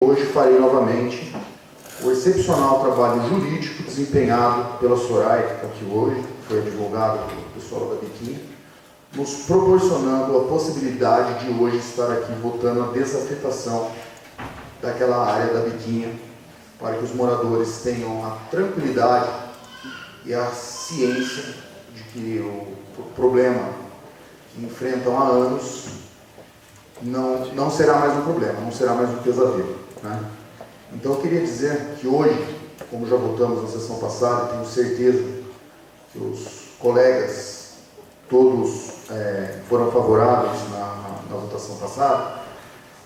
Hoje farei novamente o excepcional trabalho jurídico desempenhado pela Soraya, que está aqui hoje, que foi advogada pelo pessoal da Biquinha, nos proporcionando a possibilidade de hoje estar aqui votando a desafetação daquela área da Biquinha, para que os moradores tenham a tranquilidade e a ciência de que o problema que enfrentam há anos não será mais um problema, não será mais um pesadelo, né? Então eu queria dizer que hoje, como já votamos na sessão passada, tenho certeza que os colegas todos foram favoráveis na votação passada,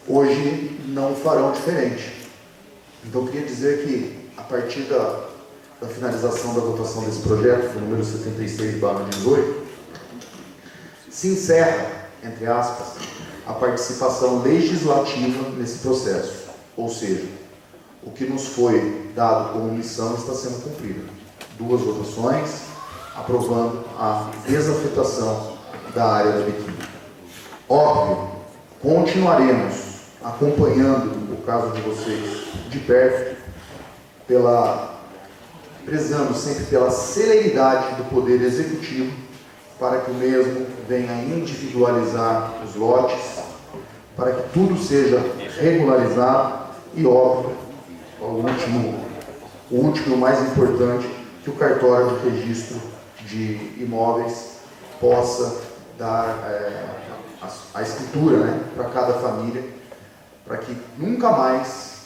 hoje não farão diferente. Então eu queria dizer que a partir da finalização da votação desse projeto, o número 76/18, se encerra, entre aspas, a participação legislativa nesse processo, ou seja, o que nos foi dado como missão está sendo cumprido. 2 votações, aprovando a desafetação da área da Biquinha. Óbvio, continuaremos acompanhando o caso de vocês de perto, prezando sempre pela celeridade do Poder Executivo, para que o mesmo venha individualizar os lotes, para que tudo seja regularizado e, óbvio, o último e o mais importante, que o cartório de registro de imóveis possa dar a escritura, né, para cada família, para que nunca mais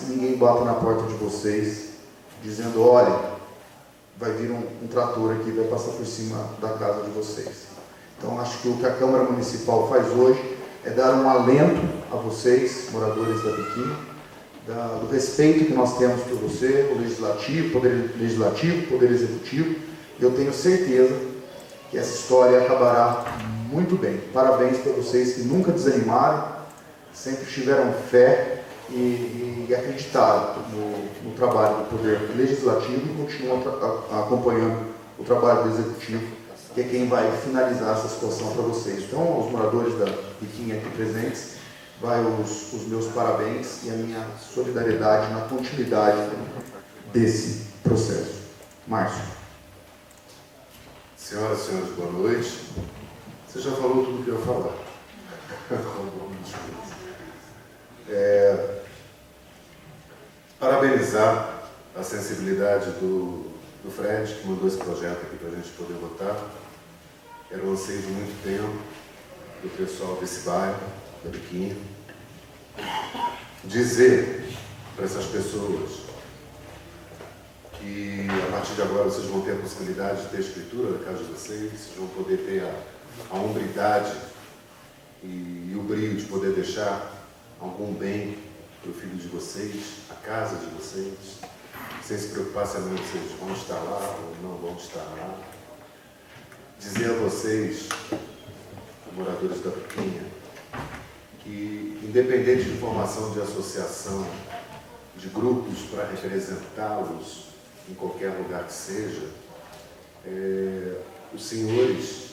ninguém bata na porta de vocês dizendo: olha, vai vir um trator aqui, vai passar por cima da casa de vocês. Então, acho que o que a Câmara Municipal faz hoje é dar um alento a vocês, moradores da Biquinha, do respeito que nós temos por você, o Poder Legislativo, Poder Executivo. Eu tenho certeza que essa história acabará muito bem. Parabéns para vocês que nunca desanimaram, sempre tiveram fé e acreditaram no trabalho do Poder Legislativo e continuam acompanhando o trabalho do Executivo, que é quem vai finalizar essa situação para vocês. Então, aos moradores da Biquinha aqui presentes, vai os meus parabéns e a minha solidariedade na continuidade desse processo. Márcio. Senhoras e senhores, boa noite. Você já falou tudo o que eu ia falar. Parabenizar a sensibilidade do Fred, que mandou esse projeto aqui para a gente poder votar. Era um anseio de muito tempo do pessoal desse bairro, da Biquinha. Dizer para essas pessoas que a partir de agora vocês vão ter a possibilidade de ter a escritura da casa de vocês vão poder ter a hombridade e o brio de poder deixar algum bem para o filho de vocês, a casa de vocês, sem se preocupar se amanhã vocês vão estar lá ou não vão estar lá. Dizer a vocês, moradores da Biquinha, que independente de formação de associação, de grupos para representá-los em qualquer lugar que seja, os senhores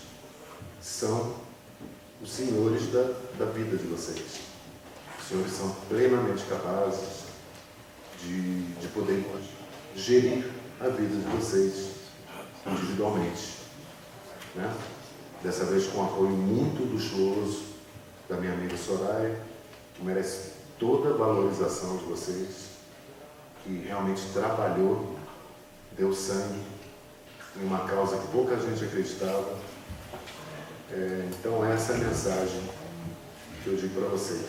são os senhores da vida de vocês. Os senhores são plenamente capazes de poder gerir a vida de vocês individualmente, né? Dessa vez com um apoio muito luxuoso da minha amiga Soraya, que merece toda a valorização de vocês, que realmente trabalhou, deu sangue em uma causa que pouca gente acreditava. Então essa é a mensagem que eu digo para vocês.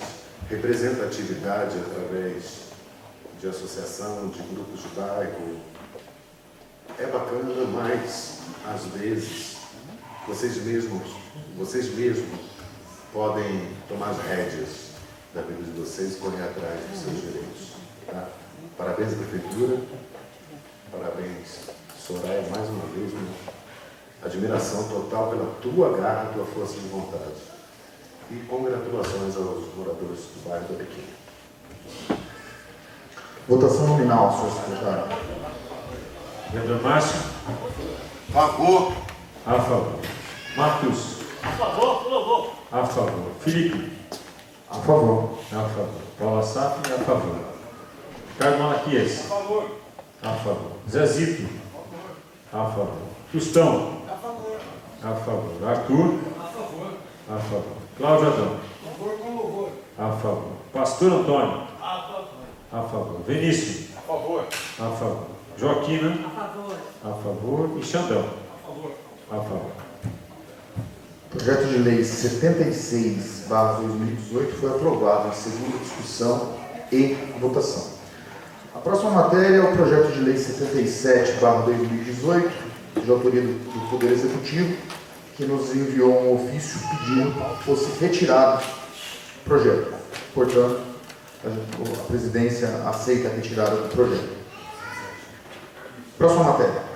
Representatividade através de associação, de grupos de bairro, é bacana, mas às vezes vocês mesmos podem tomar as rédeas da vida de vocês e correr atrás dos seus direitos. Tá? Parabéns à Prefeitura, parabéns, Soraya, mais uma vez, admiração total pela tua garra, tua força de vontade. E congratulações aos moradores do bairro da Biquinha. Votação nominal, senhor secretário. Vereador Márcio. A favor. A favor. Marcos. A favor, por favor. A favor. Felipe. A favor. A favor. Paula Safin, a favor. Ricardo Malaquias. A favor. A favor. Zezito. A favor. Tostão. A favor. A favor. Arthur. A favor. A favor. Cláudio Adão. Louvor com louvor. A favor. Pastor Antônio. A favor. A favor. Vinícius. A favor. A favor. Joaquina. A favor. A favor. E Xandão. A favor. A favor. Projeto de Lei 76/2018 foi aprovado em segunda discussão e votação. A próxima matéria é o projeto de Lei 77/2018, de autoria do Poder Executivo, que nos enviou um ofício pedindo que fosse retirado o projeto. Portanto, a presidência aceita a retirada do projeto. Próxima matéria.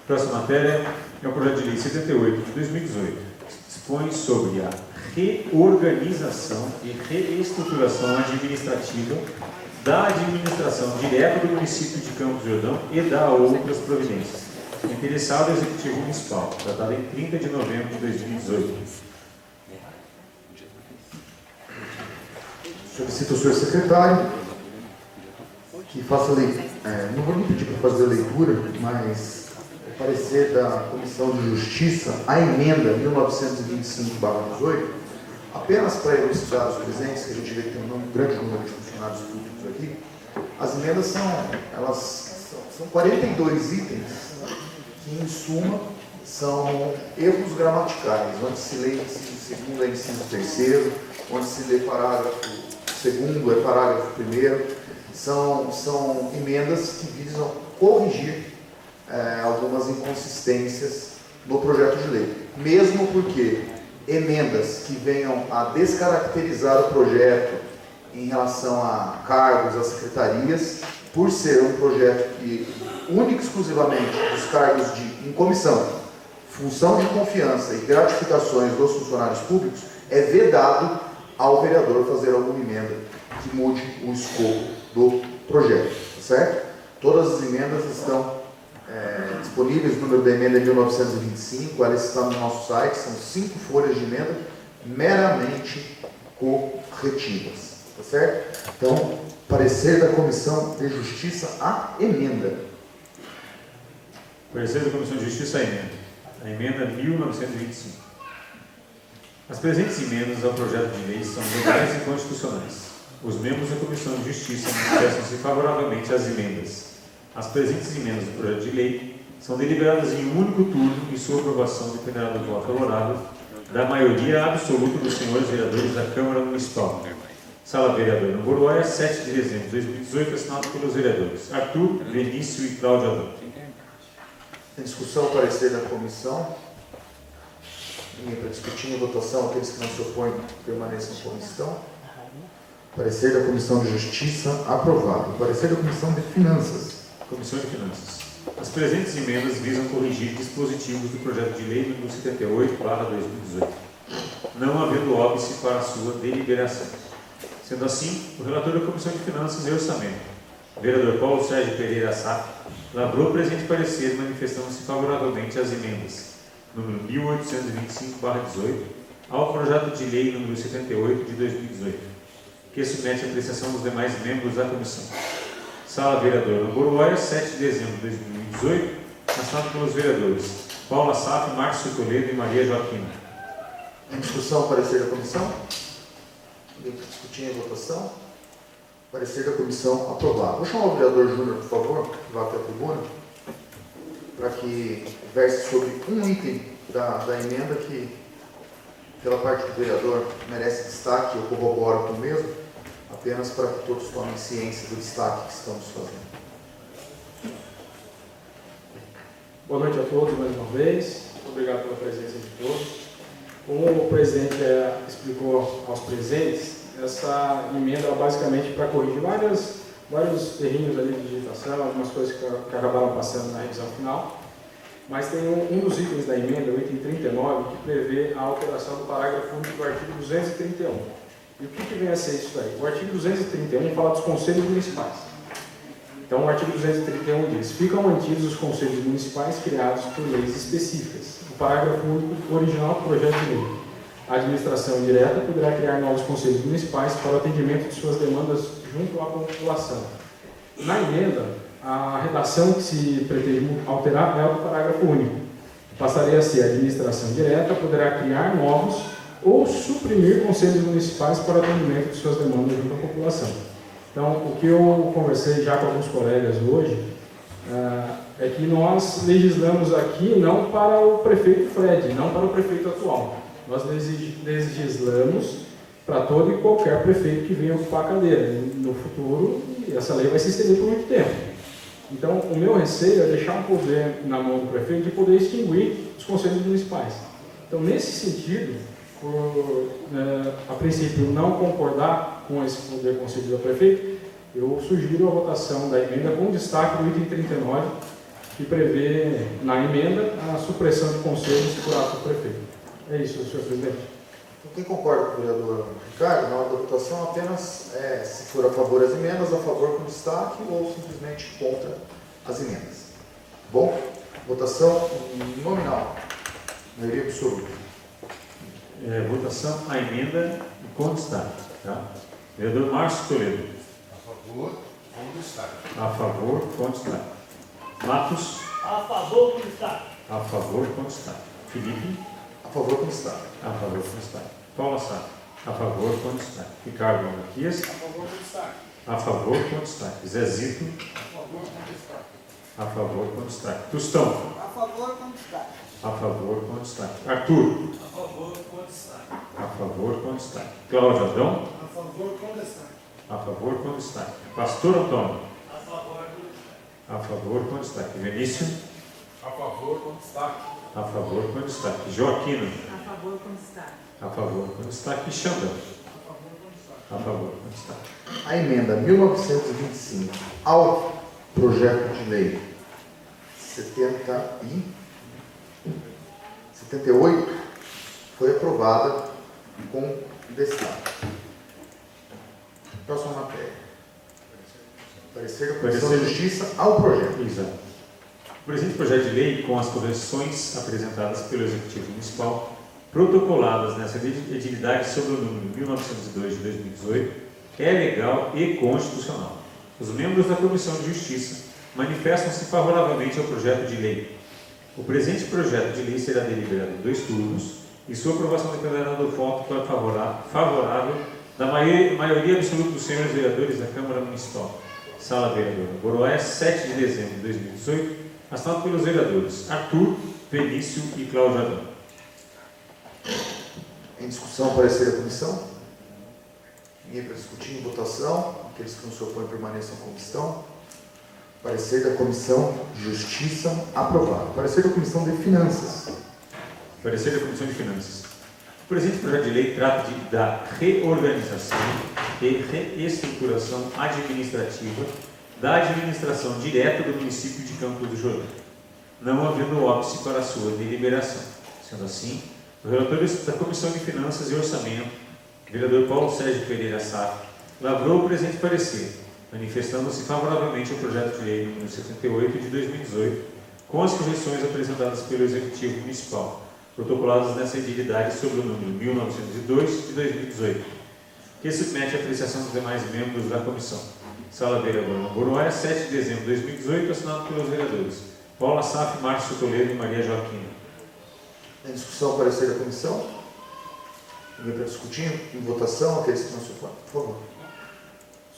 Próxima matéria é o projeto de lei 78 de 2018. Dispõe sobre a reorganização e reestruturação administrativa da administração direta do município de Campos do Jordão e da outras providências. Interessado é o Executivo Municipal, tratado em 30 de novembro de 2018. Solicito ao senhor secretário que faça leitura. Não vou pedir para fazer a leitura, mas o parecer da Comissão de Justiça, a emenda 1925/18, apenas para elucidar os presentes, que a gente vê que tem um grande número de funcionários públicos aqui, as emendas são 42 itens, que em suma são erros gramaticais, onde se lê inciso segundo é inciso terceiro, onde se lê parágrafo segundo é parágrafo primeiro, são emendas que visam corrigir algumas inconsistências no projeto de lei, mesmo porque emendas que venham a descaracterizar o projeto em relação a cargos, a secretarias, por ser um projeto que única e exclusivamente os cargos em comissão, função de confiança e gratificações dos funcionários públicos, é vedado ao vereador fazer alguma emenda que mude o escopo do projeto, certo? Todas as emendas estão disponíveis, o número da emenda é 1925, ela está no nosso site, são 5 folhas de emenda meramente corretivas, tá certo? Então, parecer da Comissão de Justiça à emenda. Parecer da Comissão de Justiça à emenda. A emenda 1925. As presentes emendas ao projeto de lei são legais e constitucionais. Os membros da Comissão de Justiça manifestam-se favoravelmente às emendas. As presentes emendas do projeto de lei são deliberadas em um único turno e sua aprovação dependerá do voto favorável da maioria absoluta dos senhores vereadores da Câmara Municipal. Sala Vereador no Boroia, 7 de dezembro de 2018, assinado pelos vereadores Arthur, Vinícius e Cláudio Adão. Em discussão, o parecer da comissão. Ninguém para discutir em votação, aqueles que não se opõem permaneçam como estão. Parecer da Comissão de Justiça, aprovado. Parecer da Comissão de Finanças. Comissão de Finanças. As presentes emendas visam corrigir dispositivos do projeto de lei número 78/2018, não havendo óbice para a sua deliberação. Sendo assim, o relator da Comissão de Finanças e Orçamento, o vereador Paulo Sérgio Pereira Sá, lavrou o presente parecer manifestando-se favoravelmente às emendas número 1825/18 ao projeto de lei número 78 de 2018, que submete à apreciação dos demais membros da comissão. Sala Vereador no Boroia, 7 de dezembro de 2018, assinado pelos vereadores Paula Saf, Márcio Toledo e Maria Joaquina. Em discussão, parecer da comissão. Ninguém para discutir em votação. Parecer da comissão, aprovado. Vou chamar o vereador Júnior, por favor, que vá até a tribuna, para que verse sobre um item da emenda que, pela parte do vereador, merece destaque, eu corroboro com o mesmo, apenas para que todos tomem ciência do destaque que estamos fazendo. Boa noite a todos mais uma vez, obrigado pela presença de todos. Como o presidente explicou aos presentes, essa emenda é basicamente para corrigir vários terrinhos ali de digitação, algumas coisas que acabaram passando na revisão final, mas tem um dos itens da emenda, o item 39, que prevê a alteração do parágrafo único do artigo 231. E o que vem a ser isso daí? O artigo 231 fala dos conselhos municipais. Então, o artigo 231 diz: ficam mantidos os conselhos municipais criados por leis específicas. O parágrafo único original do projeto de lei. a administração direta poderá criar novos conselhos municipais para o atendimento de suas demandas junto à população. Na emenda, a redação que se pretende alterar é o do parágrafo único. Passaria a ser: a administração direta poderá criar novos ou suprimir conselhos municipais para o atendimento de suas demandas junto à população. Então, o que eu conversei já com alguns colegas hoje é que nós legislamos aqui não para o prefeito Fred, não para o prefeito atual. Nós legislamos para todo e qualquer prefeito que venha ocupar a cadeira. No futuro, essa lei vai se estender por muito tempo. Então, o meu receio é deixar um poder na mão do prefeito de poder extinguir os conselhos municipais. Então, nesse sentido, por, a princípio, não concordar com esse poder concedido ao prefeito, eu sugiro a votação da emenda com destaque do item 39, que prevê, na emenda, a supressão de conselhos por ato do prefeito. É isso, senhor presidente. Então, quem concorda com o vereador Ricardo, na hora da votação, apenas, se for a favor das emendas, a favor com destaque ou simplesmente contra as emendas. Bom, votação nominal, maioria absoluta. Votação a emenda com destaque. Tá? Vereador Márcio Toledo. A favor, com destaque. A favor, com destaque. Matos. A favor com destaque. A favor, com destaque. Felipe. A favor com destaque. A favor, com destaque. Paula Sá. A favor, com destaque. Ricardo Malaquias. A favor com destaque. A favor, com destaque. Zezito. A favor com destaque. A favor, com destaque. Tostão. A favor com destaque. A favor, com destaque. Arthur. A favor com destaque. A favor, com destaque. Cláudio Adão. A favor com destaque. A favor, com destaque. Pastor Antônio. A favor com destaque. A favor, com destaque. Vinícius. A favor, com destaque. A favor, com destaque. Joaquina. A favor com destaque. A favor, com destaque. Xandão. A favor com destaque. A favor, com destaque. A emenda 1925 ao projeto de lei 78 foi aprovada com destaque. Próxima matéria. Parecer da Comissão de Justiça ao projeto. Exato. O presente projeto de lei, com as correções apresentadas pelo Executivo Municipal, protocoladas nessa edilidade sob o número 1902 de 2018, é legal e constitucional. Os membros da Comissão de Justiça manifestam-se favoravelmente ao projeto de lei. O presente projeto de lei será deliberado em 2 turnos e sua aprovação dependerá do voto favorável da maioria absoluta dos senhores vereadores da Câmara Municipal. Sala Vereadora Boroés, 7 de dezembro de 2018, assinado pelos vereadores Arthur, Vinícius e Cláudio Adão. Em discussão, parecer da comissão? Ninguém para discutir. Em votação? Aqueles que não se opõem permaneçam como estão. Parecer da Comissão de Justiça, aprovado. Parecer da Comissão de Finanças. Parecer da Comissão de Finanças. O presente projeto de lei trata da reorganização e reestruturação administrativa da administração direta do município de Campos do Jordão, não havendo óbice para a sua deliberação. Sendo assim, o relator da Comissão de Finanças e Orçamento, vereador Paulo Sérgio Pereira Sá, lavrou o presente parecer, manifestando-se favoravelmente ao projeto de lei número 78 de 2018, com as correções apresentadas pelo Executivo Municipal, protocoladas nessa edilidade sobre o número 1902 de 2018, que submete à apreciação dos demais membros da comissão. Sala Vereadora Boroés, 7 de dezembro de 2018, assinado pelos vereadores Paula Saf, Márcio Toledo e Maria Joaquina. Em discussão, parecer da comissão? Ninguém para discutir? Em votação, aqueles que não se opõem, por favor.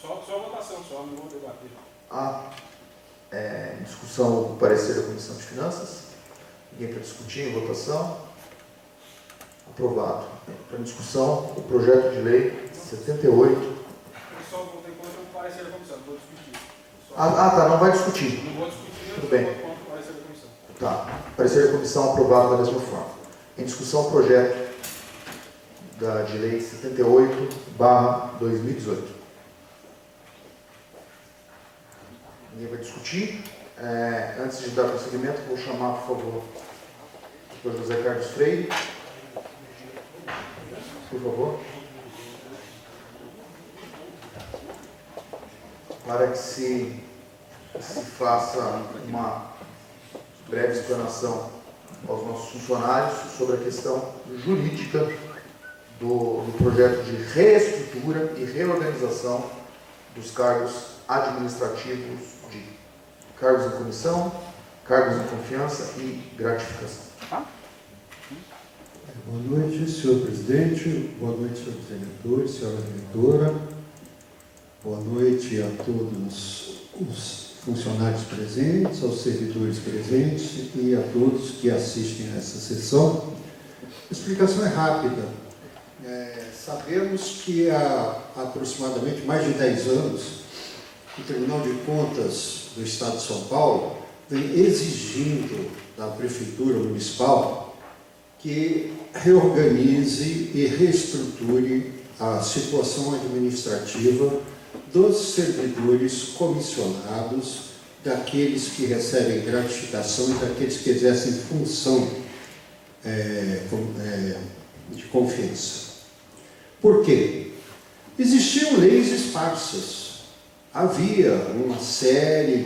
Só a votação, só, não vou debater. Em discussão, o parecer da Comissão de Finanças? Ninguém para discutir? Em votação? Aprovado. Para discussão, o projeto de lei 78. Eu só votei contra o parecer da comissão, não vou discutir. Tá, não vai discutir. Não vou discutir, Tudo bem. eu vou contra o parecer da comissão. Tá. Parecer da comissão aprovado da mesma forma. Em discussão, o projeto de lei 78/2018. Ninguém vai discutir. Antes de dar prosseguimento, vou chamar, por favor, o Dr. José Carlos Freire. Por favor. Para que se faça uma breve explanação aos nossos funcionários sobre a questão jurídica do projeto de reestrutura e reorganização dos cargos administrativos, de cargos em comissão, cargos em confiança e gratificação. Boa noite, senhor presidente. Boa noite, senhores vereadores, senhora diretora. Boa noite a todos os funcionários presentes, aos servidores presentes e a todos que assistem a essa sessão. A explicação é rápida. Sabemos que há aproximadamente mais de 10 anos, o Tribunal de Contas do Estado de São Paulo vem exigindo da Prefeitura Municipal que reorganize e reestruture a situação administrativa dos servidores comissionados, daqueles que recebem gratificação e daqueles que exercem função de confiança. Por quê? Existiam leis esparsas, havia uma série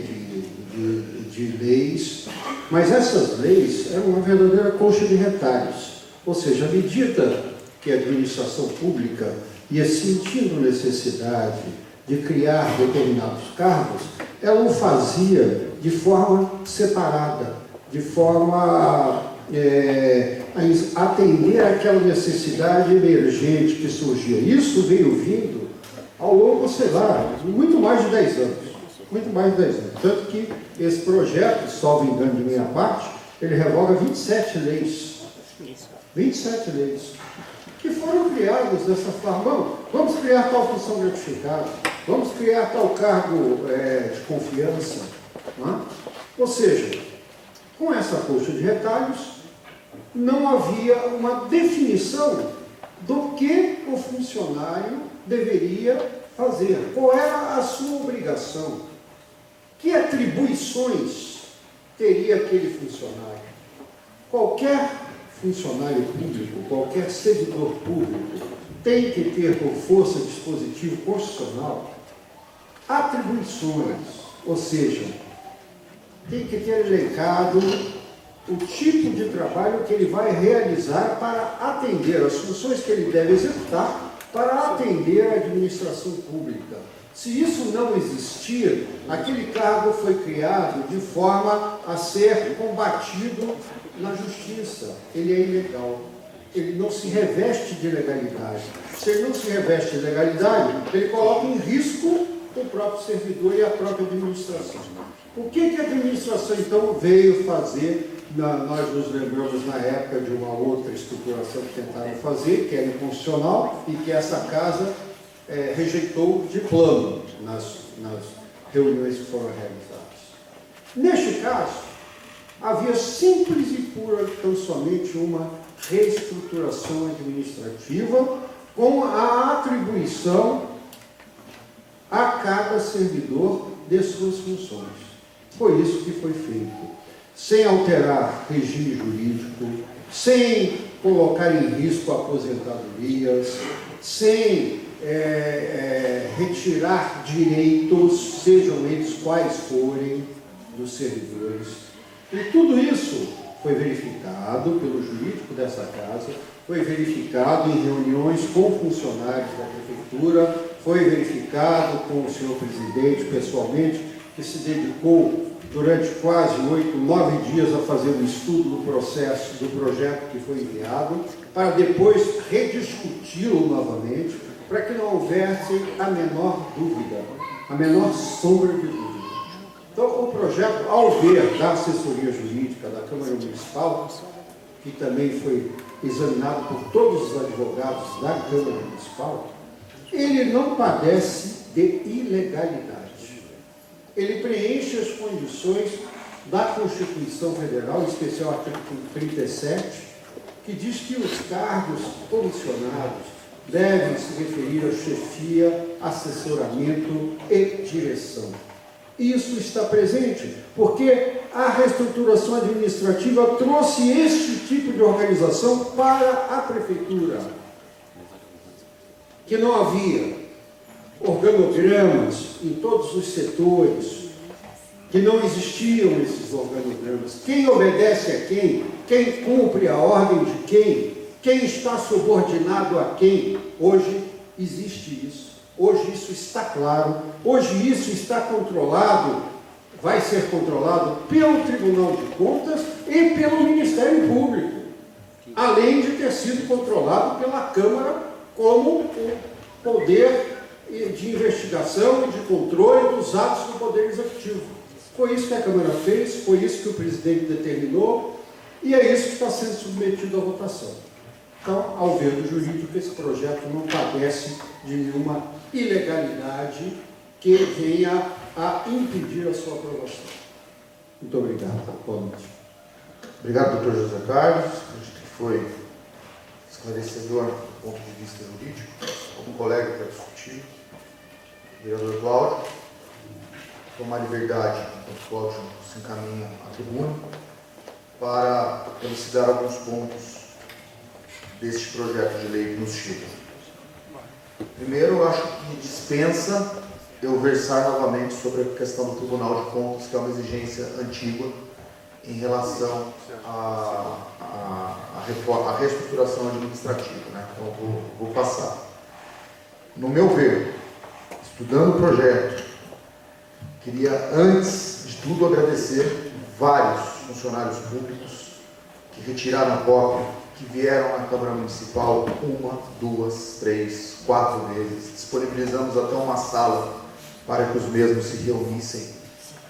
de leis, mas essas leis eram uma verdadeira colcha de retalhos, ou seja, à medida que a administração pública ia sentindo necessidade de criar determinados cargos, ela o fazia de forma separada, de forma a atender àquela necessidade emergente que surgia. Isso veio vindo ao longo, sei lá, muito mais de 10 anos. Muito mais de 10 anos. Tanto que esse projeto, salvo engano de minha parte, ele revoga 27 leis. 27 leis. Que foram criadas dessa forma. Vamos criar tal função gratificada, vamos criar tal cargo de confiança. Não é? Ou seja, com essa colcha de retalhos, não havia uma definição do que o funcionário deveria fazer, qual era a sua obrigação, que atribuições teria aquele funcionário. Qualquer funcionário público, qualquer servidor público tem que ter, por força dispositivo constitucional, atribuições, ou seja, tem que ter elencado o tipo de trabalho que ele vai realizar para atender as funções que ele deve executar para atender a administração pública. Se isso não existir, aquele cargo foi criado de forma a ser combatido na justiça. Ele é ilegal. Ele não se reveste de legalidade. Se ele não se reveste de legalidade, ele coloca em risco o próprio servidor e a própria administração. O que a administração, então, veio fazer? Nós nos lembramos, na época, de uma outra estruturação que tentaram fazer, que era inconstitucional, e que essa casa rejeitou de plano nas reuniões que foram realizadas. Neste caso, havia simples e pura, tão somente uma reestruturação administrativa com a atribuição a cada servidor de suas funções. Foi isso que foi feito. Sem alterar regime jurídico, sem colocar em risco aposentadorias, sem retirar direitos, sejam eles quais forem, dos servidores. E tudo isso foi verificado pelo jurídico dessa casa, foi verificado em reuniões com funcionários da prefeitura, foi verificado com o senhor presidente pessoalmente, que se dedicou durante quase 8, 9 dias a fazer um estudo do processo, do projeto que foi enviado, para depois rediscuti-lo novamente, para que não houvesse a menor dúvida, a menor sombra de dúvida. Então, o projeto, ao ver da assessoria jurídica da Câmara Municipal, que também foi examinado por todos os advogados da Câmara Municipal, ele não padece de ilegalidade. Ele preenche as condições da Constituição Federal, em especial o artigo 37, que diz que os cargos comissionados devem se referir a chefia, assessoramento e direção. Isso está presente porque a reestruturação administrativa trouxe este tipo de organização para a prefeitura, que não havia organogramas em todos os setores, que não existiam esses organogramas. Quem obedece a quem cumpre a ordem de quem, quem está subordinado a quem. Hoje existe isso. Hoje isso está claro. Hoje isso está controlado, vai ser controlado pelo Tribunal de Contas e pelo Ministério Público, além de ter sido controlado pela Câmara como o poder de investigação e de controle dos atos do Poder Executivo. Foi isso que a Câmara fez, foi isso que o presidente determinou, e é isso que está sendo submetido à votação. Então, ao ver do jurídico, esse projeto não padece de nenhuma ilegalidade que venha a impedir a sua aprovação. Muito obrigado. Boa noite. Obrigado, doutor José Carlos. Acredito que foi esclarecedor do ponto de vista jurídico. Algum colega quer discutir? Vereador Cláudio. Tomar liberdade, o Cláudio se encaminha à tribuna para elucidar alguns pontos deste projeto de lei que nos chega. Primeiro, eu acho que dispensa eu versar novamente sobre a questão do Tribunal de Contas, que é uma exigência antiga em relação à reestruturação administrativa, né? Então, eu vou passar. No meu ver, estudando o projeto, queria, antes de tudo, agradecer vários funcionários públicos que retiraram a cópia, que vieram na Câmara Municipal 1, 2, 3, 4 vezes. Disponibilizamos até uma sala para que os mesmos se reunissem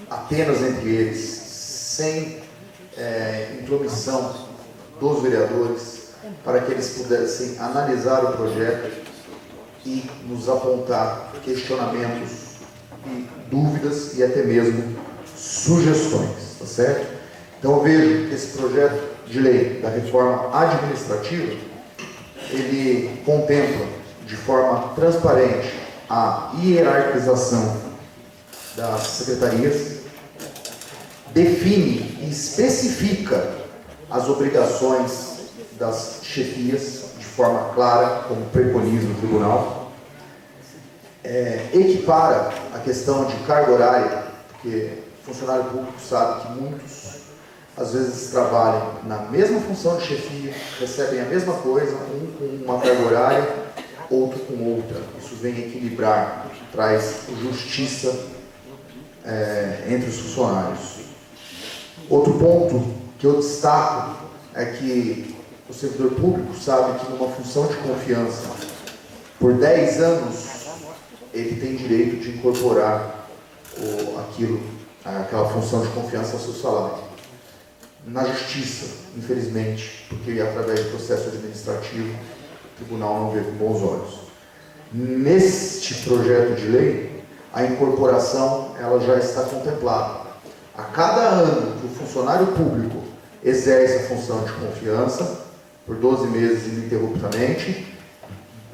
apenas entre eles, sem intromissão dos vereadores, para que eles pudessem analisar o projeto e nos apontar questionamentos e dúvidas e até mesmo sugestões, tá certo? Então eu vejo que esse projeto de lei da reforma administrativa, ele contempla de forma transparente a hierarquização das secretarias, define e especifica as obrigações das chefias de forma clara, como preconiza o tribunal, equipara a questão de carga horária, porque o funcionário público sabe que muitos às vezes trabalham na mesma função de chefia, recebem a mesma coisa, um com uma carga horária, outro com outra. Isso vem equilibrar, traz justiça entre os funcionários. Outro ponto que eu destaco é que o servidor público sabe que numa função de confiança, por 10 anos, ele tem direito de incorporar aquela função de confiança ao seu salário. Na justiça, infelizmente, porque através de processo administrativo, o tribunal não vê com bons olhos. Neste projeto de lei, a incorporação ela já está contemplada. A cada ano que o funcionário público exerce a função de confiança, por 12 meses ininterruptamente,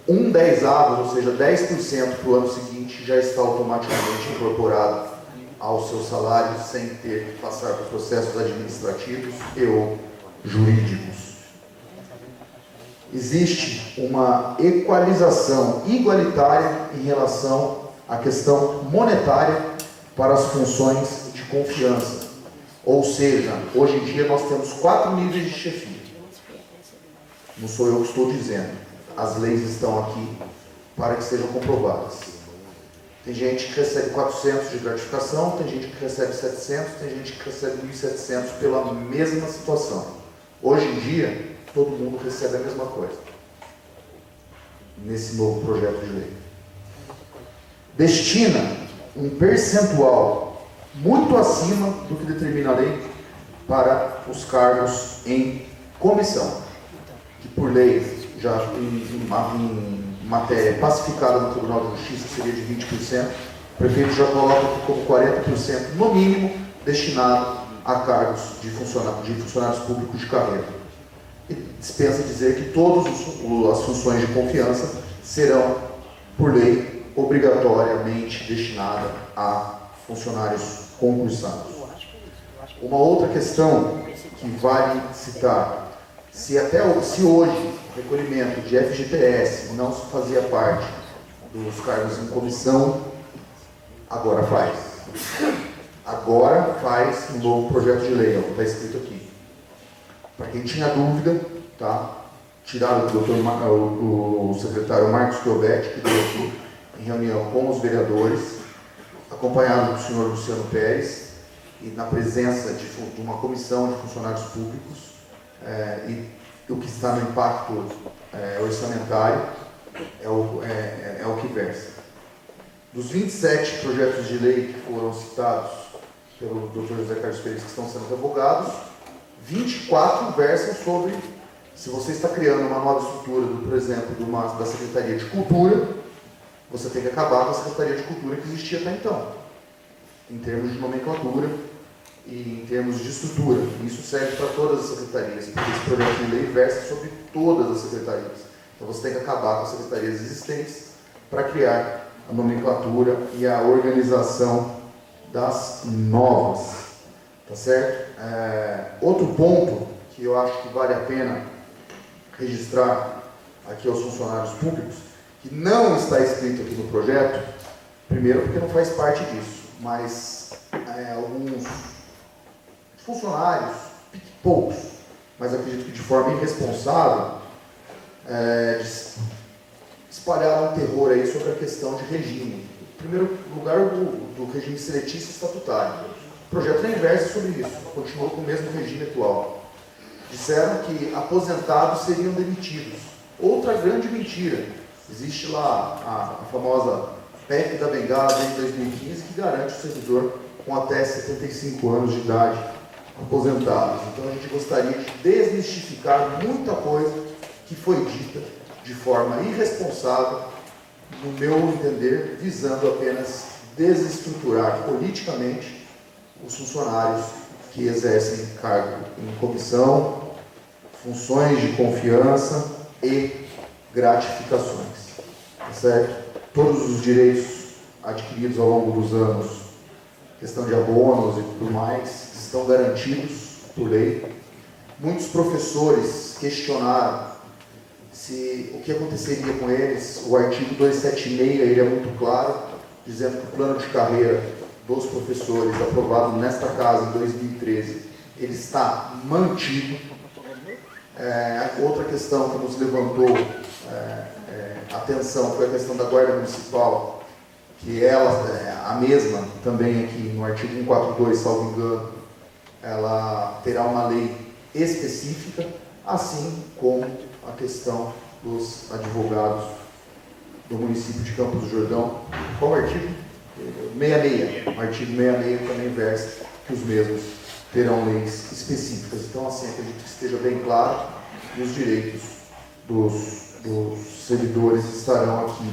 1/10, ou seja, 10% para o ano seguinte, já está automaticamente incorporado ao seu salário, sem ter que passar por processos administrativos e ou jurídicos. Existe uma equalização igualitária em relação à questão monetária para as funções de confiança. Ou seja, hoje em dia nós temos 4 níveis de chefia. Não sou eu que estou dizendo. As leis estão aqui para que sejam comprovadas. Tem gente que recebe 400 de gratificação, tem gente que recebe 700, tem gente que recebe 1.700 pela mesma situação. Hoje em dia, todo mundo recebe a mesma coisa. Nesse novo projeto de lei. Destina um percentual muito acima do que determina a lei para os cargos em comissão, que por lei, já em matéria pacificada no Tribunal de Justiça, seria de 20%, o prefeito já coloca aqui como 40%, no mínimo, destinado a cargos de funcionários públicos de carreira. E dispensa dizer que todas as funções de confiança serão, por lei, obrigatoriamente destinadas a funcionários concursados. Uma outra questão que vale citar, se hoje o recolhimento de FGTS não se fazia parte dos cargos em comissão, agora faz. Agora faz um novo projeto de lei, está escrito aqui. Para quem tinha dúvida, tá? tirada do o secretário Marcos Teobetti, que veio aqui em reunião com os vereadores, acompanhado do senhor Luciano Pérez, e na presença de uma comissão de funcionários públicos, e o que está no impacto orçamentário é o que versa. Dos 27 projetos de lei que foram citados pelo Dr. José Carlos Pérez, que estão sendo revogados, 24 versam sobre, se você está criando uma nova estrutura, por exemplo, da Secretaria de Cultura, você tem que acabar com a Secretaria de Cultura que existia até então, em termos de nomenclatura e em termos de estrutura. Isso serve para todas as secretarias, porque esse projeto de lei versa sobre todas as secretarias. Então você tem que acabar com as secretarias existentes para criar a nomenclatura e a organização das novas. Tá certo? Outro ponto que eu acho que vale a pena registrar aqui aos funcionários públicos, que não está escrito aqui no projeto, primeiro porque não faz parte disso, mas alguns funcionários, poucos, mas acredito que de forma irresponsável, espalharam um terror aí sobre a questão de regime. Em primeiro lugar, do regime seletista estatutário. O projeto nem versa sobre isso, continuou com o mesmo regime atual. Disseram que aposentados seriam demitidos. Outra grande mentira. Existe lá a famosa PEC da Bengala desde 2015, que garante o servidor com até 75 anos de idade aposentados. Então a gente gostaria de desmistificar muita coisa que foi dita de forma irresponsável, no meu entender, visando apenas desestruturar politicamente os funcionários que exercem cargo em comissão, funções de confiança e gratificações. Tá certo? Todos os direitos adquiridos ao longo dos anos, questão de abonos e tudo mais, estão garantidos por lei. Muitos professores questionaram o que aconteceria com eles. O artigo 276 ele é muito claro, dizendo que o plano de carreira dos professores, aprovado nesta casa em 2013, ele está mantido. Outra questão que nos levantou atenção foi a questão da Guarda Municipal, que ela, a mesma, também aqui no artigo 142, salvo engano, ela terá uma lei específica, assim como a questão dos advogados do município de Campos do Jordão. Qual artigo? 66. O artigo 66 também versa que os mesmos terão leis específicas. Então, assim, acredito que esteja bem claro e os direitos dos servidores estarão aqui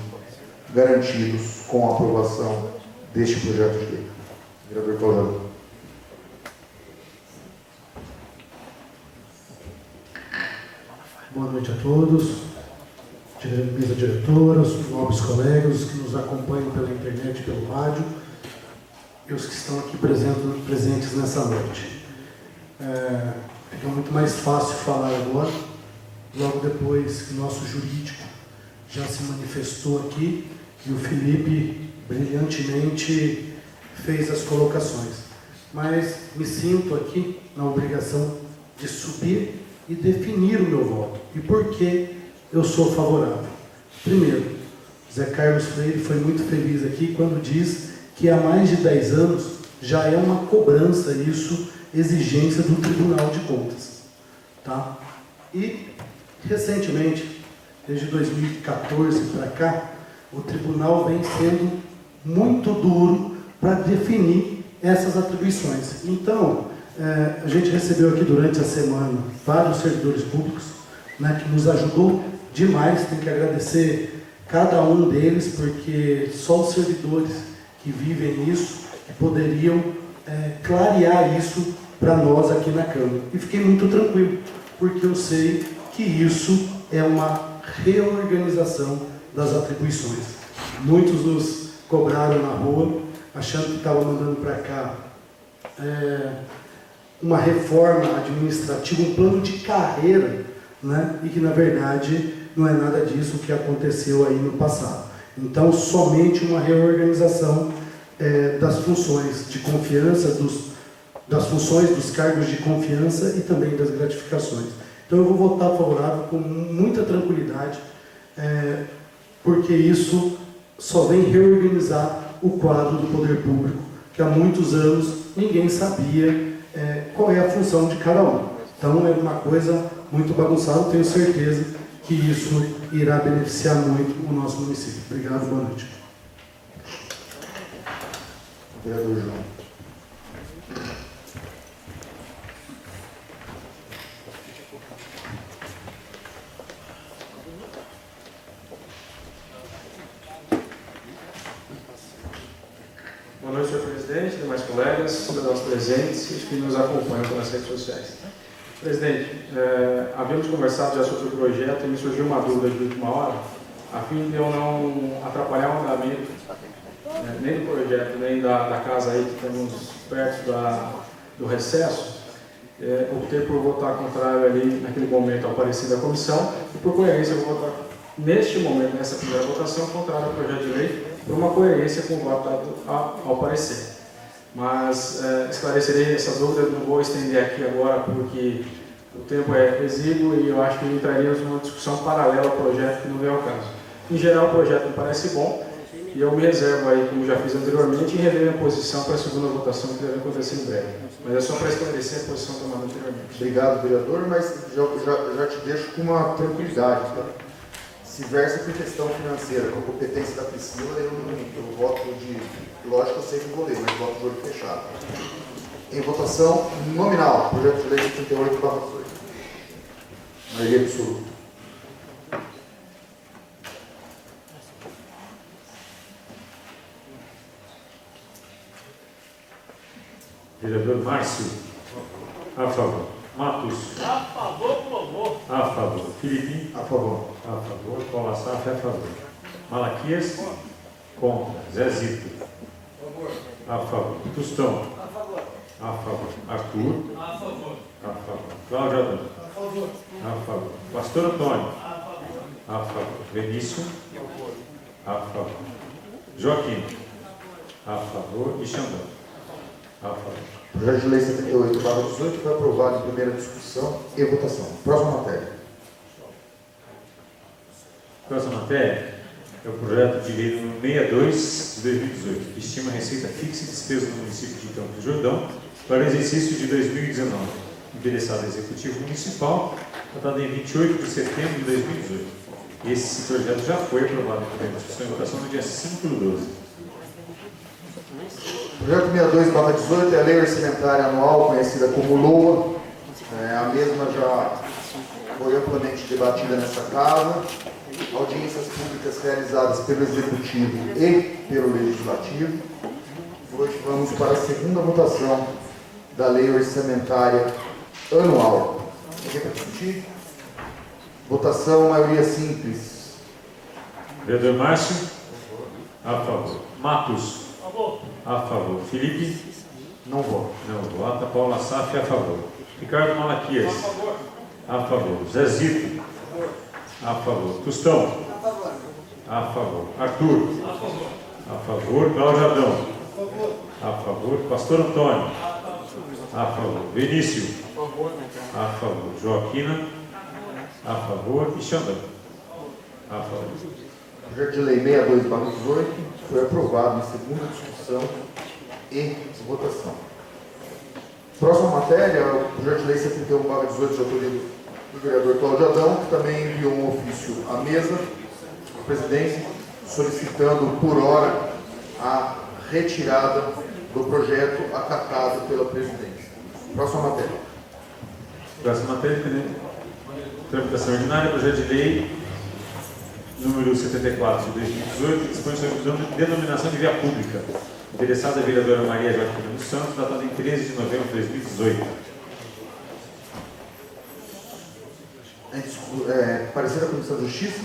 garantidos com a aprovação deste projeto de lei. Vereador Cláudio. Boa noite a todos, mesa diretora, os nobres colegas que nos acompanham pela internet e pelo rádio e os que estão aqui presentes nessa noite. Fica muito mais fácil falar agora, logo depois que o nosso jurídico já se manifestou aqui e o Felipe brilhantemente fez as colocações. Mas me sinto aqui na obrigação de subir e definir o meu voto. E por que eu sou favorável? Primeiro, Zé Carlos Freire foi muito feliz aqui quando diz que há mais de 10 anos já é uma cobrança isso, exigência do Tribunal de Contas. Tá? E, recentemente, desde 2014 para cá, o Tribunal vem sendo muito duro para definir essas atribuições. Então, a gente recebeu aqui durante a semana vários servidores públicos, né, que nos ajudou demais. Tem que agradecer cada um deles, porque só os servidores que vivem isso que poderiam clarear isso para nós aqui na Câmara. E fiquei muito tranquilo, porque eu sei que isso é uma reorganização das atribuições. Muitos nos cobraram na rua, achando que estava mandando para cá uma reforma administrativa, um plano de carreira, né? E que na verdade não é nada disso que aconteceu aí no passado. Então, somente uma reorganização das funções de confiança, das funções dos cargos de confiança e também das gratificações. Então eu vou votar favorável com muita tranquilidade, porque isso só vem reorganizar o quadro do poder público, que há muitos anos ninguém sabia qual é a função de cada um. Então é uma coisa muito bagunçada, tenho certeza que isso irá beneficiar muito o nosso município. Obrigado, boa noite. Vereador João. Boa noite, senhor presidente, demais colegas, cidadãos presentes e que nos acompanham pelas redes sociais. Presidente, havíamos conversado já sobre o projeto e me surgiu uma dúvida de última hora, a fim de eu não atrapalhar o andamento nem do projeto, nem da casa aí que temos perto do recesso. Optei por votar contrário ali naquele momento ao parecer da comissão e por coerência eu vou votar neste momento, nessa primeira votação, contrário ao projeto de lei, por uma coerência com o voto ao parecer. Mas esclarecerei essa dúvida, não vou estender aqui agora porque o tempo é exíguo e eu acho que entraríamos numa discussão paralela ao projeto que não vem ao caso. Em geral, o projeto me parece bom e eu me reservo aí, como já fiz anteriormente, em rever minha posição para a segunda votação que deve acontecer em breve. Mas é só para esclarecer a posição tomada anteriormente. Obrigado, vereador, mas já te deixo com uma tranquilidade. Tá? Se versa por questão financeira, com a competência da Priscila, eu voto de... Lógico, eu sei que vou ler, mas voto de olho fechado. Em votação nominal, projeto de lei 78/18. Maioria absoluta. Vereador Márcio. A favor. Matos. A favor, por favor. A favor. Felipe. A favor. A favor. Paula Saf, a favor. Malaquias. Contra. Zezito. A favor. Tostão. A favor. A favor. Arthur. A favor. A favor. Cláudio Adão. A favor. A favor. Pastor Antônio. A favor. A favor. Benício. A favor. Joaquim. A favor. E Xandão. A favor. Projeto de lei 78/18 foi aprovado em primeira discussão e votação. Próxima matéria. Próxima matéria é o projeto de lei número 62 de 2018, que estima a receita fixa e despesa do município de Campos do Jordão para o exercício de 2019, endereçado ao Executivo Municipal, datado em 28 de setembro de 2018. Esse projeto já foi aprovado em primeira discussão e votação no dia 5/12. Projeto 62/18 é a Lei Orçamentária Anual, conhecida como LOA. A mesma já foi amplamente debatida nessa casa. Audiências públicas realizadas pelo Executivo e pelo Legislativo. Hoje vamos para a segunda votação da Lei Orçamentária Anual. Alguém para discutir? Votação, maioria simples. Vereador Márcio. A favor. Matos. A favor. A favor. Felipe. Não voto. Não vota. Paula Saf, a favor. Ricardo Malaquias. A favor. A favor. Zezito. A favor. Tostão. A favor. A favor. Arthur. A favor. A favor. Cláudio Adão. A favor. A favor. Pastor Antônio. A favor. Benício. A favor. A favor. Joaquina. A favor. E Xandão. A favor. Projeto de lei 62/18 foi aprovado em segunda discussão e votação. Próxima matéria é o projeto de lei 71/18 de autoria do vereador Cláudio Adão, que também enviou um ofício à mesa, à presidência, solicitando por hora a retirada do projeto acatado pela presidência. Próxima matéria. Próxima matéria, tramitação ordinária, projeto de lei número 74 de 2018, que dispõe sobre denominação de via pública, interessada a vereadora Maria Joaquina dos Santos, datada em 13 de novembro de 2018. Parecer da Comissão de Justiça.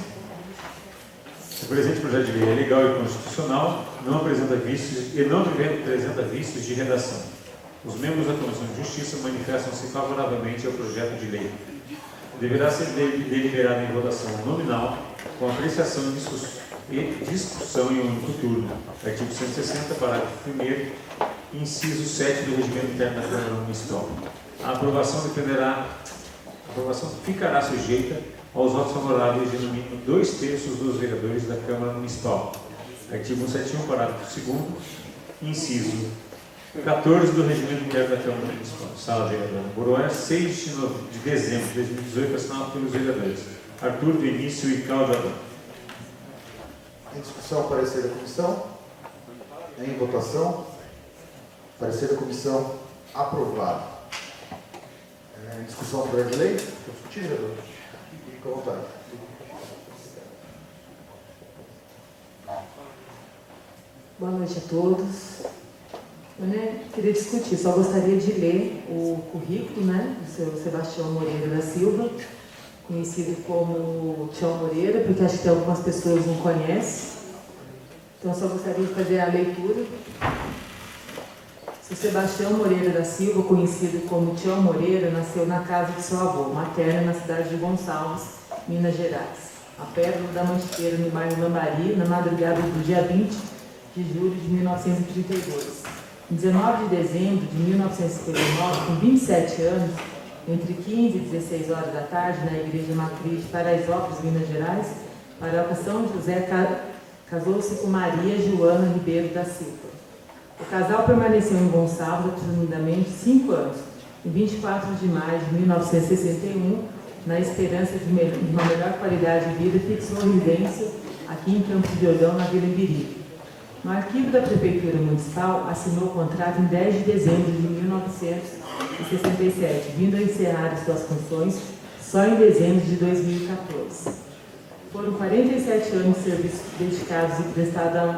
O presente projeto de lei é legal e constitucional, não apresenta vícios e não apresenta vícios de redação. Os membros da Comissão de Justiça manifestam-se favoravelmente ao projeto de lei. Deverá ser deliberado em votação nominal, com apreciação e discussão em um único turno. Artigo 160, parágrafo 1º, inciso 7 do Regimento Interno da Câmara Municipal. A aprovação dependerá aprovação ficará sujeita aos votos favoráveis de no mínimo 2/3 dos vereadores da Câmara Municipal. Artigo 171, parágrafo 2º, inciso 14 do Regimento Interno da Câmara Municipal. Sala Vereadora Boroé, 6 de dezembro de 2018, assinado pelos vereadores Arthur, Vinícius e Cláudio Adão. Em discussão, parecer da comissão. Em votação. Parecer da comissão aprovado. Em discussão do projeto de lei. Vou discutir, vereador. Fique à vontade. Boa noite a todos. Eu queria discutir, só gostaria de ler o currículo do seu Sebastião Moreira da Silva, conhecido como Tião Moreira, porque acho que algumas pessoas não conhecem. Então, só gostaria de fazer a leitura. Seu Sebastião Moreira da Silva, conhecido como Tião Moreira, nasceu na casa de seu avô, materno, na cidade de Gonçalves, Minas Gerais, a Pérola da Mantiqueira, no bairro Lambari, na madrugada do dia 20 de julho de 1932. Em 19 de dezembro de 1959, com 27 anos, entre 15 e 16 horas da tarde, na Igreja Matriz de Paraisópolis, Minas Gerais, paróquia São José, casou-se com Maria Joana Ribeiro da Silva. O casal permaneceu em Gonçalves aproximadamente 5 anos. Em 24 de maio de 1961, na esperança de uma melhor qualidade de vida, fixou residência aqui em Campos de Jordão, na Vila Ibiri. No arquivo da Prefeitura Municipal, assinou o contrato em 10 de dezembro de 1967, vindo a encerrar as suas funções só em dezembro de 2014. Foram 47 anos de serviços dedicados e prestados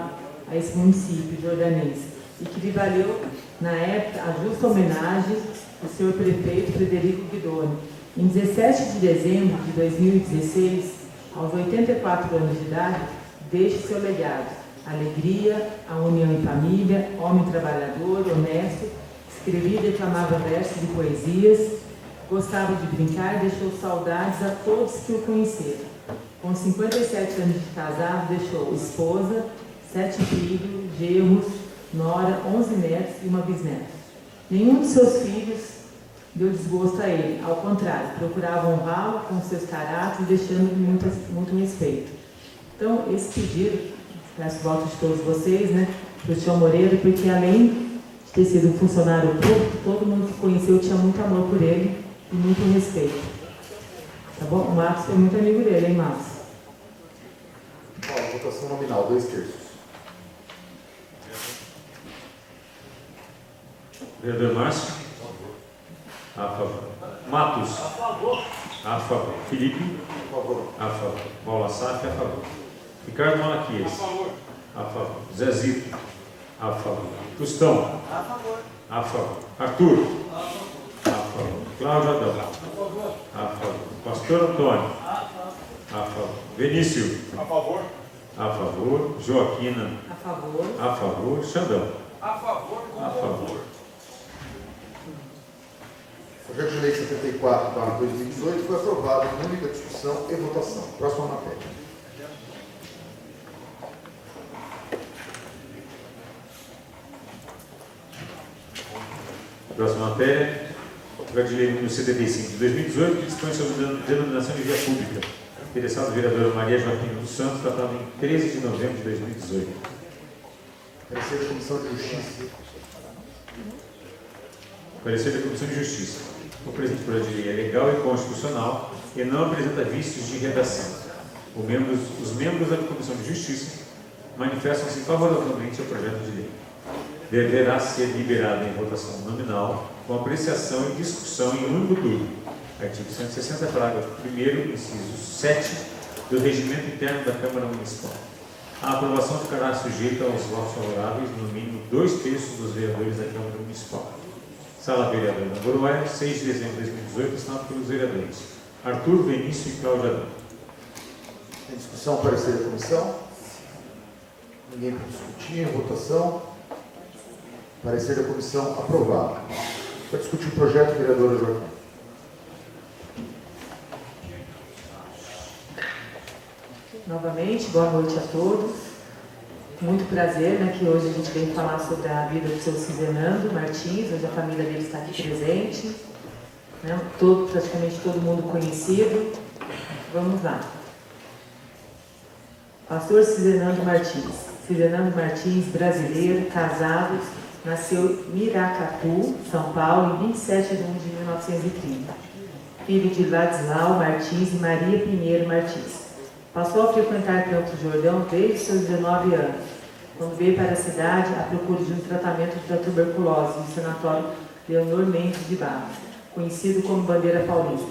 a esse município jordanense, e que lhe valeu, na época, a justa homenagem do senhor prefeito Frederico Guidoni. Em 17 de dezembro de 2016, aos 84 anos de idade, deixa seu legado: alegria, a união em família, homem trabalhador, honesto, escrevia e declamava versos e poesias, gostava de brincar e deixou saudades a todos que o conheceram. Com 57 anos de casado, deixou esposa, 7 filhos, genros, nora, 11 netos e uma bisneta. Nenhum de seus filhos deu desgosto a ele, ao contrário, procurava honrá-lo com seus caráteres, deixando-lhe muito respeito. Então, esse pedido, peço voto de todos vocês, para o Tião Moreira, porque além de ter sido um funcionário público, todo mundo que conheceu tinha muito amor por ele e muito respeito. Tá bom? O Marcos foi muito amigo dele, hein, Marcos? Votação nominal, 2/3. Vereador Márcio? A favor. Matos? A favor. A favor. Felipe? A favor. A favor. Paulo Assaf? A favor. Ricardo Malaquias? A favor. A favor. Zezito? A favor. Tostão? A favor. A favor. Arthur? A favor. Cláudio Adão? A favor. A favor. Pastor Antônio? A favor. Vinícius? A favor. A favor. Joaquina? A favor. A favor. Xandão? A favor com A favor. louvor. O projeto de lei 74/2018 foi aprovado em única discussão e votação. Próxima matéria. Próxima matéria. Projeto de lei número 75 de 2018, que dispõe sobre denominação de via pública. Interessado, vereadora Maria Joaquina dos Santos, tratado em 13 de novembro de 2018. Parecer da Comissão de Justiça. Parecer da Comissão de Justiça. O presente projeto de lei é legal e constitucional e não apresenta vícios de redação. Os membros da Comissão de Justiça manifestam-se favoravelmente ao projeto de lei. Deverá ser liberado em votação nominal, com apreciação e discussão em único turno. Artigo 160, parágrafo 1º, inciso 7 do Regimento Interno da Câmara Municipal. A aprovação ficará sujeita aos votos favoráveis, no mínimo 2/3 dos vereadores da Câmara Municipal. Sala Vereadora Boroé, 6 de dezembro de 2018, assinado pelos vereadores Arthur, Vinícius e Cláudio Adão. Em discussão, parecer da comissão. Ninguém para discutir. Em votação. Parecer da comissão aprovado. Para discutir o projeto, vereadora Joaquim. Novamente, boa noite a todos. Muito prazer, que hoje a gente vem falar sobre a vida do seu Cisernando Martins, hoje a família dele está aqui presente. né? Praticamente todo mundo conhecido. Vamos lá. Pastor Cizenando Martins. Cizenando Martins, brasileiro, casado, nasceu em Miracatu, São Paulo, em 27 de 1 de 1930. Filho de Ladislau Martins e Maria Pinheiro Martins. Passou a frequentar Campos do Jordão desde seus 19 anos, quando veio para a cidade à procura de um tratamento da tuberculose no sanatório Leonor Mendes de Barros, conhecido como Bandeira Paulista.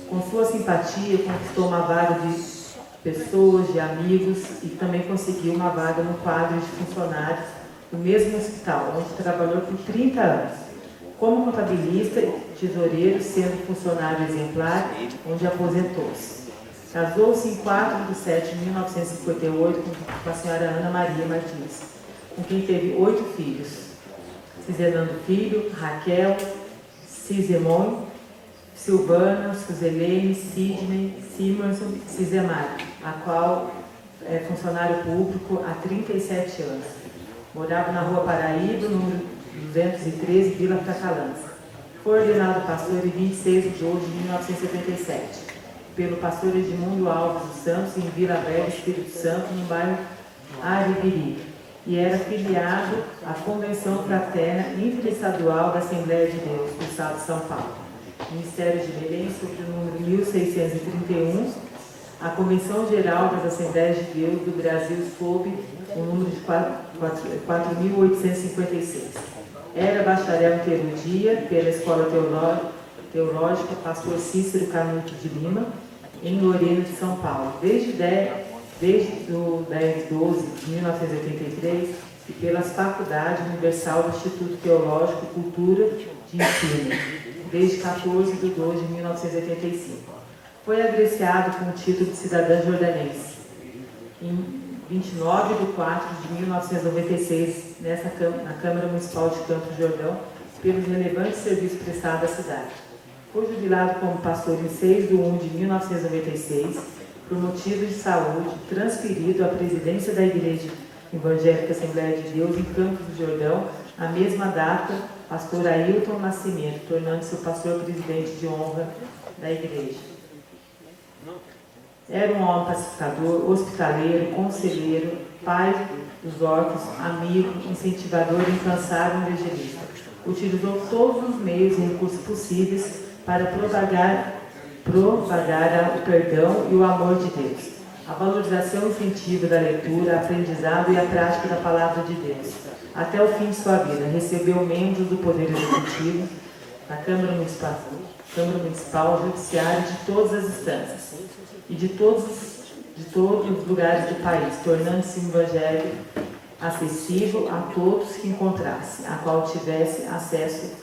Com sua simpatia, conquistou uma vaga de pessoas, de amigos, e também conseguiu uma vaga no quadro de funcionários do mesmo hospital, onde trabalhou por 30 anos, como contabilista e tesoureiro, sendo funcionário exemplar, onde aposentou-se. Casou-se em 4 de 7 de 1958 com a senhora Ana Maria Martins, com quem teve 8 filhos: Cizenando Filho, Raquel, Cisemon, Silvana, Suzelene, Sidney, Simonson e Cizemar, a qual é funcionário público há 37 anos. Morava na Rua Paraíba, número 213, Vila Fracalança. Foi ordenado pastor em 26 de 12 de 1977, pelo pastor Edmundo Alves dos Santos, em Vila Velha, Espírito Santo, no bairro Aribiri, e era filiado à Convenção Fraterna Interestadual da Assembleia de Deus, do Estado de São Paulo. Ministério de Belém, sobre o número 1631, a Convenção Geral das Assembleias de Deus do Brasil, sob o número de 4.856. Era bacharel em teologia pela Escola Teológica Pastor Cícero Canuto de Lima, em Lorena de São Paulo, desde o 10/12 de 1983, e pelas Faculdades Universal do Instituto Teológico e Cultura de Ensino, desde 14 de 2 de 1985. Foi agraciado com o título de cidadã jordanense em 29 de 4 de 1996, na Câmara Municipal de Campos do Jordão, pelos relevantes serviços prestados à cidade. Foi jubilado como pastor em 6 de 1 de 1996, por motivos de saúde, transferido à presidência da Igreja Evangélica Assembleia de Deus em Campos do Jordão, na mesma data, pastor Ailton Nascimento, tornando-se o pastor presidente de honra da igreja. Era um homem pacificador, hospitaleiro, conselheiro, pai dos órfãos, amigo, incentivador e incansável evangelista. Utilizou todos os meios e recursos possíveis para propagar o perdão e o amor de Deus, a valorização incentiva da leitura, aprendizado e a prática da palavra de Deus. Até o fim de sua vida, recebeu membros do Poder Executivo, da Câmara Municipal, Judiciário, de todas as instâncias e de todos os lugares do país, tornando-se um evangelho acessível a todos que encontrasse, a qual tivesse acesso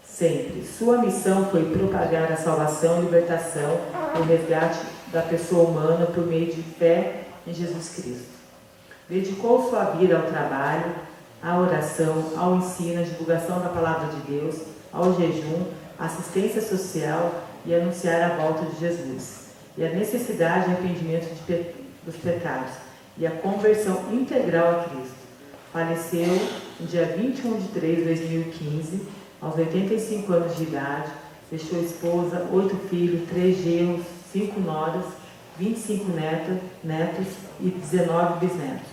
sempre. Sua missão foi propagar a salvação e libertação, o resgate da pessoa humana por meio de fé em Jesus Cristo. Dedicou sua vida ao trabalho, à oração, ao ensino, à divulgação da palavra de Deus, ao jejum, à assistência social e a anunciar a volta de Jesus, e a necessidade de arrependimento dos pecados e a conversão integral a Cristo. Faleceu no dia 21 de 3 de 2015, aos 85 anos de idade, deixou esposa, 8 filhos, 3 genros, 5 noras, 25 netos e 19 bisnetos.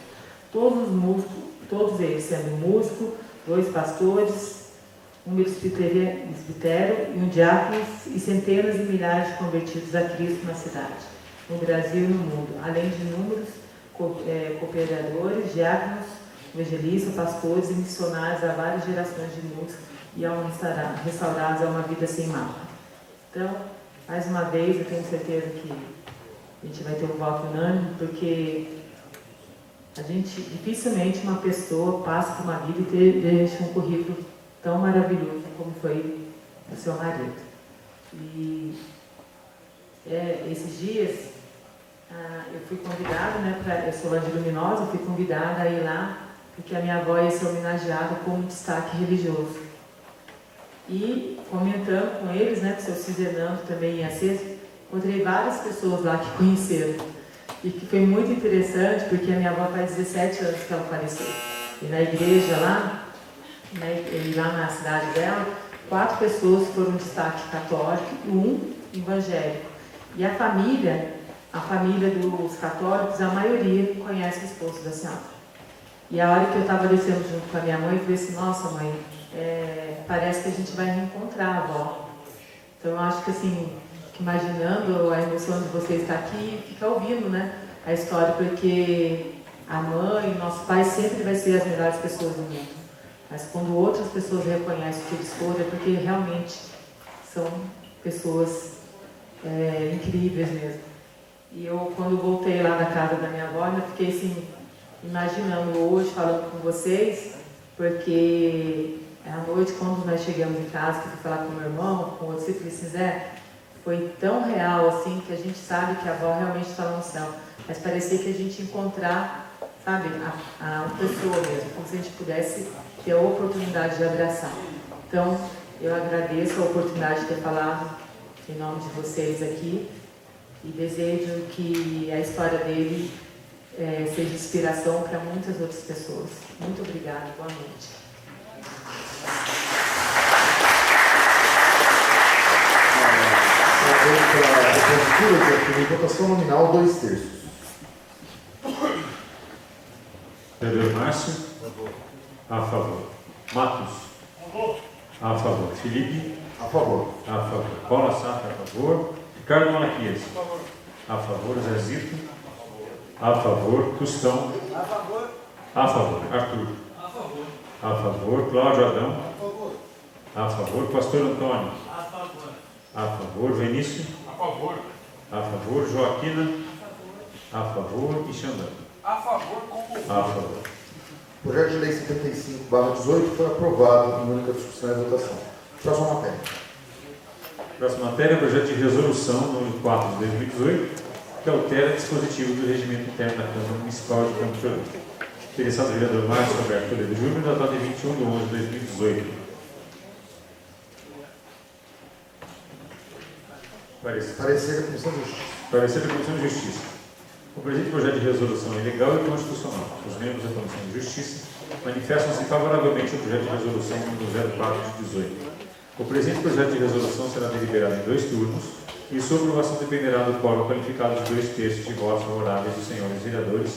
Todos eles sendo músicos, 2 pastores, um presbitério e um diácono, e centenas e milhares de convertidos a Cristo na cidade, no Brasil e no mundo, além de inúmeros cooperadores, diáconos, evangelistas, pastores e missionários a várias gerações de músicos e restaurados a uma vida sem mácula. Então, mais uma vez, eu tenho certeza que a gente vai ter um voto unânime, porque dificilmente uma pessoa passa por uma vida e deixa um currículo tão maravilhoso como foi o seu marido. E esses dias eu fui convidada, eu sou lá de Luminosa, eu fui convidada a ir lá, porque a minha avó ia ser homenageada como destaque religioso. E comentando com eles, que o seu Cizenando também ia ser, encontrei várias pessoas lá que conheceram. E que foi muito interessante, porque a minha avó faz 17 anos que ela faleceu. E na igreja lá na cidade dela, 4 pessoas foram destaque católico e 1 evangélico. E a família dos católicos, a maioria conhece o esposo da senhora. E a hora que eu estava descendo junto com a minha mãe, eu falei assim, nossa mãe, parece que a gente vai reencontrar a avó. Então eu acho que assim, imaginando a emoção de você estar aqui, fica ouvindo, né, a história, porque a mãe, nosso pai sempre vai ser as melhores pessoas do mundo. Mas quando outras pessoas reconhecem o que eles foram, é porque realmente são pessoas incríveis mesmo. E eu, quando voltei lá da casa da minha avó, eu fiquei assim, imaginando hoje, falando com vocês, porque à noite, quando nós chegamos em casa, que eu fui falar com o meu irmão, com outros, eu falei assim, Zé, foi tão real assim, que a gente sabe que a avó realmente está no céu. Mas parecia que a gente ia encontrar, sabe, a pessoa mesmo, como se a gente pudesse ter a oportunidade de abraçar. Então, eu agradeço a oportunidade de ter falado em nome de vocês aqui e desejo que a história dele seja inspiração para muitas outras pessoas. Muito obrigada, boa noite. Para a propositura de votação nominal, 2/3. Vereador Márcio? A favor. Matos? A favor. Felipe? A favor. A favor. Paula Safra, a favor. Ricardo Malaquias? A favor. Zezito? A favor. Tostão? A favor. A favor. Arthur? A favor. A favor. Cláudio Adão? A favor. A favor. Pastor Antônio? A favor. A favor. Vinícius? A favor. A favor. Joaquina? A favor. E Xandão? A favor como A favor. O projeto de lei 75/18 foi aprovado em única discussão e votação. Próxima matéria. Próxima matéria, projeto de resolução número 4 de 2018, que altera dispositivo do regimento interno da Câmara Municipal de Campo de Ouro. Interessado, vereador Márcio Roberto Toledo Júnior, datado de 21/11/2018. Parecer da Comissão de Justiça. Parecer da Comissão de Justiça. O presente projeto de resolução é legal e constitucional. Os membros da Comissão de Justiça manifestam-se favoravelmente ao projeto de resolução número 04/18. O presente projeto de resolução será deliberado em 2 turnos e sua aprovação dependerá do quórum qualificado de 2/3 de votos favoráveis dos senhores vereadores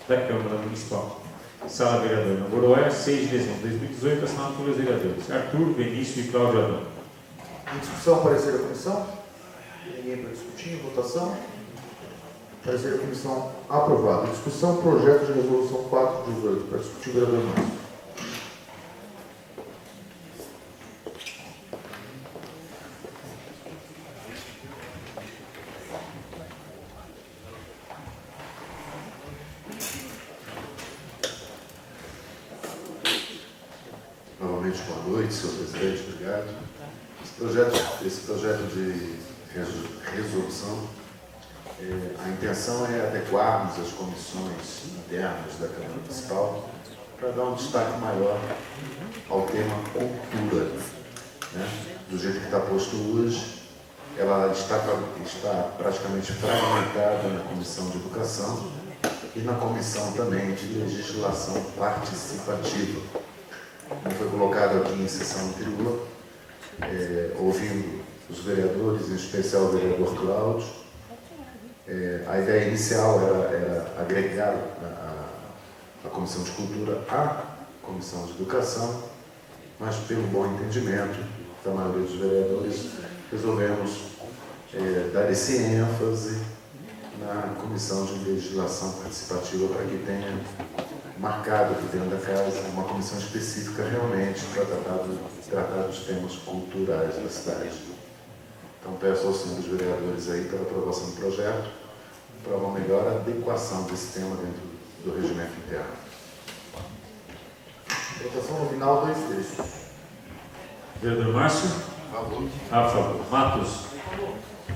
da Câmara Municipal. Sala Vereador Namboroia, 6 de dezembro de 2018, assinado pelos vereadores Arthur, Benício e Cláudio Adão. Em discussão, parecer da comissão. Ninguém para discutir. Votação. Parecer da comissão aprovado. Em discussão, projeto de resolução 4/18. Para discutir o vereador Márcio. Novamente, boa noite, senhor presidente, obrigado. Esse projeto de resolução, a intenção é adequarmos as comissões internas da Câmara Municipal para dar um destaque maior ao tema cultura. Né? Do jeito que está posto hoje, ela está praticamente fragmentada na Comissão de Educação e na Comissão também de Legislação Participativa. Como foi colocado aqui em sessão anterior, ouvindo os vereadores, em especial o vereador Cláudio, a ideia inicial era agregar a Comissão de Cultura à Comissão de Educação, mas pelo bom entendimento da maioria dos vereadores, resolvemos dar esse ênfase na Comissão de Legislação Participativa para que tenha marcado aqui dentro da casa uma comissão específica realmente para tratar dos temas culturais da cidade. Então peço aos senhores vereadores aí pela aprovação do projeto para uma melhor adequação desse tema dentro do regimento interno. Votação nominal 2/3. Vereador Márcio? a favor. A favor. Matos?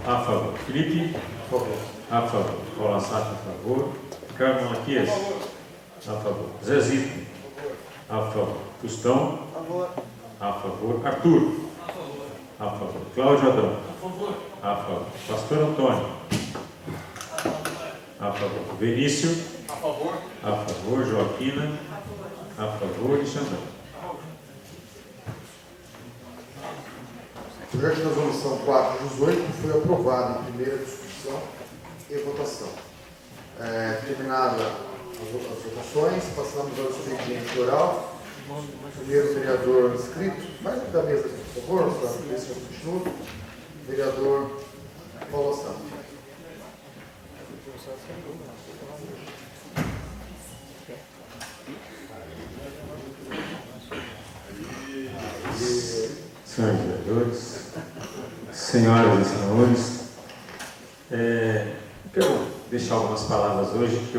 A favor. Felipe? A favor. A favor. Paula Safra, a favor. Ricardo Malaquias? A favor. Zezito? A favor. Tostão? A favor. A favor. Arthur? A favor. A favor. Cláudio Adão? A favor. A favor. Pastor Antônio? A favor. Benício? A favor. A favor. Joaquina? A favor. E Xandão? O projeto de resolução 418 foi aprovado em primeira discussão e votação. Terminadas as votações, passamos ao expediente oral. Primeiro vereador inscrito, mais da mesa, por favor, para ver se eu continuo. Vereador Paulo Santos. Senhores vereadores, senhoras e senhores, quero deixar algumas palavras hoje que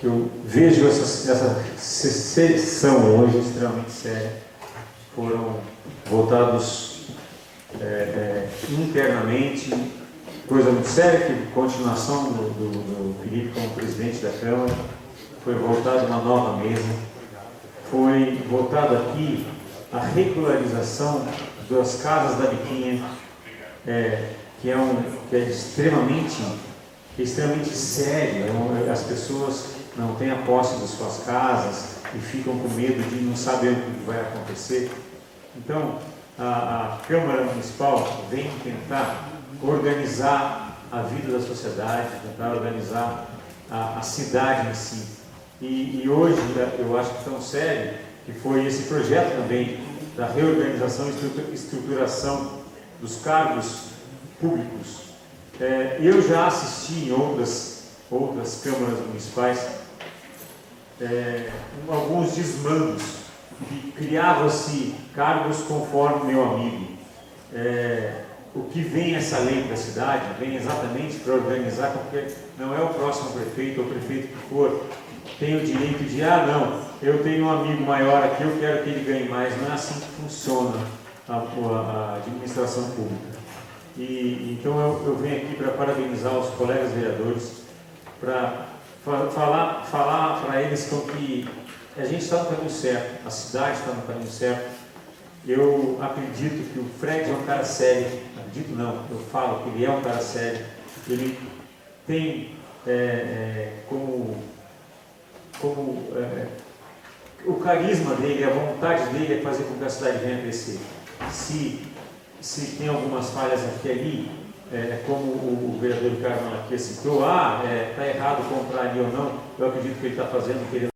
eu vejo essa sessão hoje extremamente séria. Foram votados internamente, coisa muito séria, que continuação do Felipe como presidente da Câmara, foi votada uma nova mesa, foi votado aqui a regularização das casas da Biquinha, que é extremamente sério. As pessoas não têm a posse das suas casas e ficam com medo de não saber o que vai acontecer. Então, a Câmara Municipal vem tentar organizar a vida da sociedade, tentar organizar a cidade em si. E hoje eu acho que tão sério que foi esse projeto também da reorganização e estruturação dos cargos públicos. Eu já assisti em outras câmaras municipais alguns desmandos, que criavam-se cargos conforme meu amigo. O que vem essa lei para a cidade vem exatamente para organizar, porque não é o próximo prefeito ou prefeito que for tem o direito de, não, eu tenho um amigo maior aqui, eu quero que ele ganhe mais. Não é assim que funciona a administração pública. Então eu venho aqui para parabenizar os colegas vereadores, para falar para eles que a gente está no caminho certo, a cidade está no caminho certo. Eu acredito que o Fred é um cara sério, acredito não, eu falo que ele é um cara sério, ele tem o carisma dele, a vontade dele é fazer com que a cidade venha a crescer. Se tem algumas falhas aqui e ali, como o vereador Ricardo Malaquias citou, está errado comprar ali ou não, eu acredito que ele está fazendo o que ele